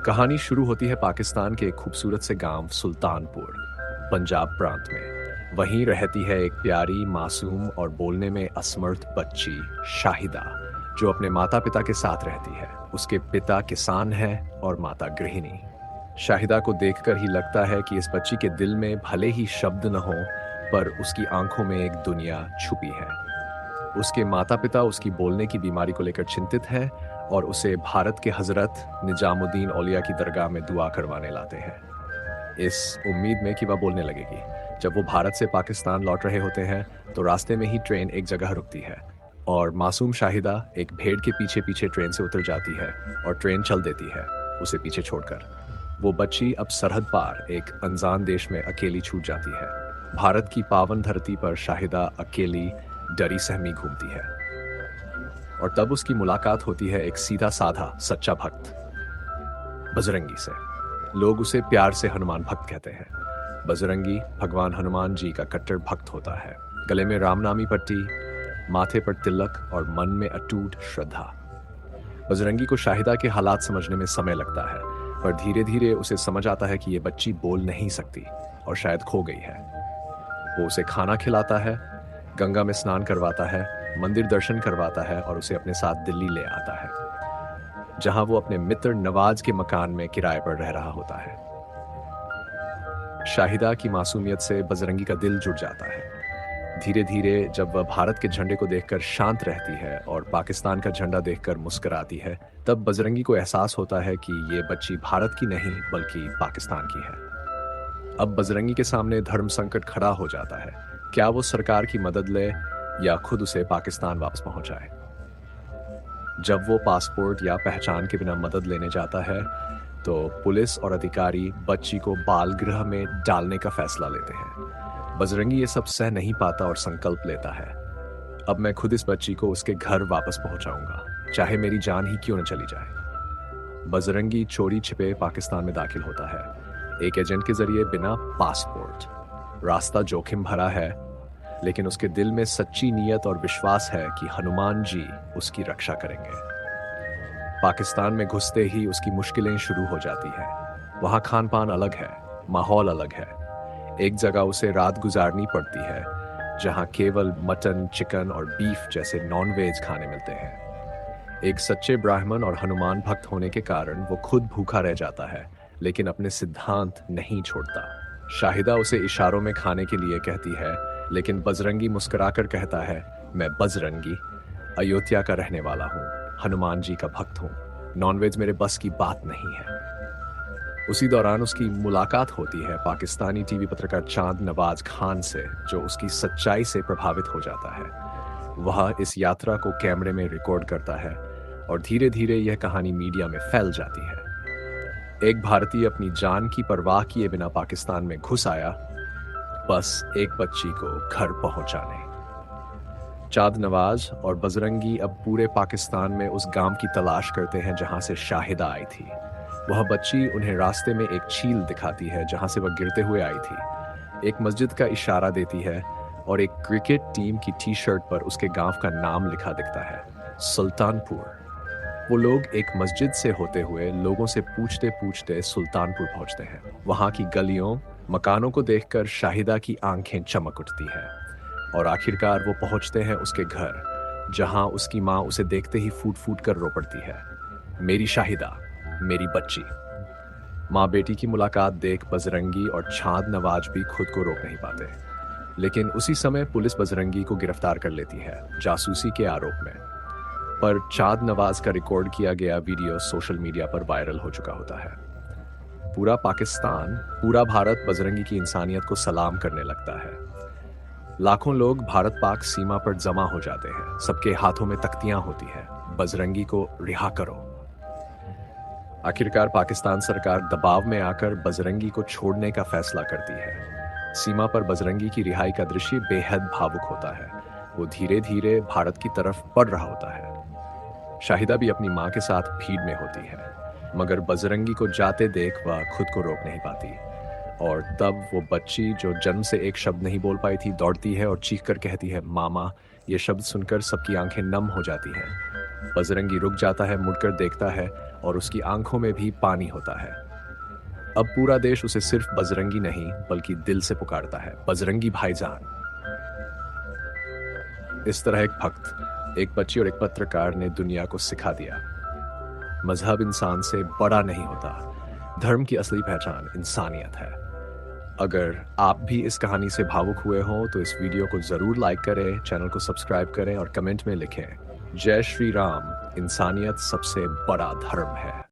कहानी शुरू होती है पाकिस्तान के एक खूबसूरत से गांव सुल्तानपुर, पंजाब प्रांत में। वहीं रहती है एक प्यारी, मासूम और बोलने में असमर्थ बच्ची शाहिदा, जो अपने माता पिता के साथ रहती है। उसके पिता किसान हैं और माता गृहिणी। शाहिदा को देखकर ही लगता है कि इस बच्ची के दिल में भले ही शब्द न हो, पर उसकी आंखों में एक दुनिया छुपी है। उसके माता पिता उसकी बोलने की बीमारी को लेकर चिंतित हैं और उसे भारत के हजरत निजामुद्दीन औलिया की दरगाह में दुआ करवाने लाते हैं, इस उम्मीद में कि वह बोलने लगेगी। जब वो भारत से पाकिस्तान लौट रहे होते हैं तो रास्ते में ही ट्रेन एक जगह रुकती है और मासूम शाहिदा एक भेड़ के पीछे पीछे ट्रेन से उतर जाती है और ट्रेन चल देती है उसे पीछे छोड़कर। वो बच्ची अब सरहद पार एक अनजान देश में अकेली छूट जाती है। भारत की पावन धरती पर शाहिदा अकेली डरी सहमी घूमती है और तब उसकी मुलाकात होती है एक सीधा साधा सच्चा भक्त बजरंगी से। लोग उसे प्यार से हनुमान भक्त कहते हैं। बजरंगी भगवान हनुमान जी का कट्टर भक्त होता है। गले में रामनामी पट्टी, माथे पर तिलक और मन में अटूट श्रद्धा। बजरंगी को शाहिदा के हालात समझने में समय लगता है, पर धीरे धीरे उसे समझ आता है कि ये बच्ची बोल नहीं सकती और शायद खो गई है। वो उसे खाना खिलाता है, गंगा में स्नान करवाता है, मंदिर दर्शन करवाता है और उसे अपने साथ दिल्ली ले आता है, जहां वो अपने मित्र नवाज के मकान में किराए पर रह रहा होता है। शाहिदा की मासूमियत से बजरंगी का दिल जुड़ जाता है। धीरे धीरे जब वह भारत के झंडे को देखकर शांत रहती है और पाकिस्तान का झंडा देखकर मुस्कुराती है, तब बजरंगी को एहसास होता है कि ये बच्ची भारत की नहीं बल्कि पाकिस्तान की है। अब बजरंगी के सामने धर्म संकट खड़ा हो जाता है। क्या वो सरकार की मदद ले या खुद उसे पाकिस्तान वापस पहुंचाए? जब वो पासपोर्ट या पहचान के बिना मदद लेने जाता है तो पुलिस और अधिकारी बच्ची को बाल गृह में डालने का फैसला लेते हैं। बजरंगी ये सब सह नहीं पाता और संकल्प लेता है, अब मैं खुद इस बच्ची को उसके घर वापस पहुंचाऊंगा, चाहे मेरी जान ही क्यों न चली जाए। बजरंगी चोरी छिपे पाकिस्तान में दाखिल होता है, एक एजेंट के जरिए बिना पासपोर्ट। रास्ता जोखिम भरा है, लेकिन उसके दिल में सच्ची नीयत और विश्वास है कि हनुमान जी उसकी रक्षा करेंगे। पाकिस्तान में घुसते ही उसकी मुश्किलें शुरू हो जाती हैं। वहाँ खान पान अलग है, माहौल अलग है। एक जगह उसे रात गुजारनी पड़ती है जहाँ केवल मटन, चिकन और बीफ जैसे नॉन-वेज खाने मिलते हैं। एक सच्चे ब्राह्मण और हनुमान भक्त होने के कारण वो खुद भूखा रह जाता है, लेकिन अपने सिद्धांत नहीं छोड़ता। शाहिदा उसे इशारों में खाने के लिए कहती है, लेकिन बजरंगी मुस्कुराकर कहता है, मैं बजरंगी अयोध्या का रहने वाला हूँ, हनुमान जी का भक्त हूँ, नॉनवेज मेरे बस की बात नहीं है। उसी दौरान उसकी मुलाकात होती है पाकिस्तानी टीवी पत्रकार चांद नवाज खान से, जो उसकी सच्चाई से प्रभावित हो जाता है। वह इस यात्रा को कैमरे में रिकॉर्ड करता है और धीरे धीरे यह कहानी मीडिया में फैल जाती है। एक भारतीय अपनी जान की परवाह किए बिना पाकिस्तान में घुस आया, बस एक बच्ची को घर पहुंचाने। चांद नवाज और बजरंगी अब पूरे पाकिस्तान में उस गांव की तलाश करते हैं जहां से शाहिदा आई थी। वह बच्ची उन्हें रास्ते में एक झील दिखाती है जहां से वह गिरते हुए आई थी, एक मस्जिद का इशारा देती है और एक क्रिकेट टीम की टी शर्ट पर उसके गांव का नाम लिखा दिखता है, सुल्तानपुर। वो लोग एक मस्जिद से होते हुए लोगों से पूछते पूछते सुल्तानपुर पहुंचते हैं। वहां की गलियों, मकानों को देखकर शाहिदा की आंखें चमक उठती है और आखिरकार वो पहुंचते हैं उसके घर, जहां उसकी माँ उसे देखते ही फूट फूट कर रो पड़ती है, मेरी शाहिदा, मेरी बच्ची। माँ बेटी की मुलाकात देख बजरंगी और चांद नवाज भी खुद को रोक नहीं पाते, लेकिन उसी समय पुलिस बजरंगी को गिरफ्तार कर लेती है जासूसी के आरोप में। पर चांद नवाज का रिकॉर्ड किया गया वीडियो सोशल मीडिया पर वायरल हो चुका होता है। पूरा पाकिस्तान, पूरा भारत बजरंगी की इंसानियत को सलाम करने लगता है। लाखों लोग भारत पाक सीमा पर जमा हो जाते हैं, सबके हाथों में तख्तियां होती हैं, बजरंगी को रिहा करो। आखिरकार पाकिस्तान सरकार दबाव में आकर बजरंगी को छोड़ने का फैसला करती है। सीमा पर बजरंगी की रिहाई का दृश्य बेहद भावुक होता है। वो धीरे धीरे भारत की तरफ बढ़ रहा होता है। शाहिदा भी अपनी माँ के साथ भीड़ में होती है, मगर बजरंगी को जाते देख वह खुद को रोक नहीं पाती और तब वो बच्ची जो जन्म से एक शब्द नहीं बोल पाई थी, दौड़ती है और चीख कर कहती है, मामा। ये शब्द सुनकर सबकी आंखें नम हो जाती हैं। बजरंगी रुक जाता है, मुड़कर देखता है और उसकी आंखों में भी पानी होता है। अब पूरा देश उसे सिर्फ बजरंगी नहीं बल्कि दिल से पुकारता है, बजरंगी भाईजान। इस तरह एक भक्त, एक बच्ची और एक पत्रकार ने दुनिया को सिखा दिया, मजहब इंसान से बड़ा नहीं होता, धर्म की असली पहचान इंसानियत है। अगर आप भी इस कहानी से भावुक हुए हों तो इस वीडियो को जरूर लाइक करें, चैनल को सब्सक्राइब करें और कमेंट में लिखें, जय श्री राम, इंसानियत सबसे बड़ा धर्म है।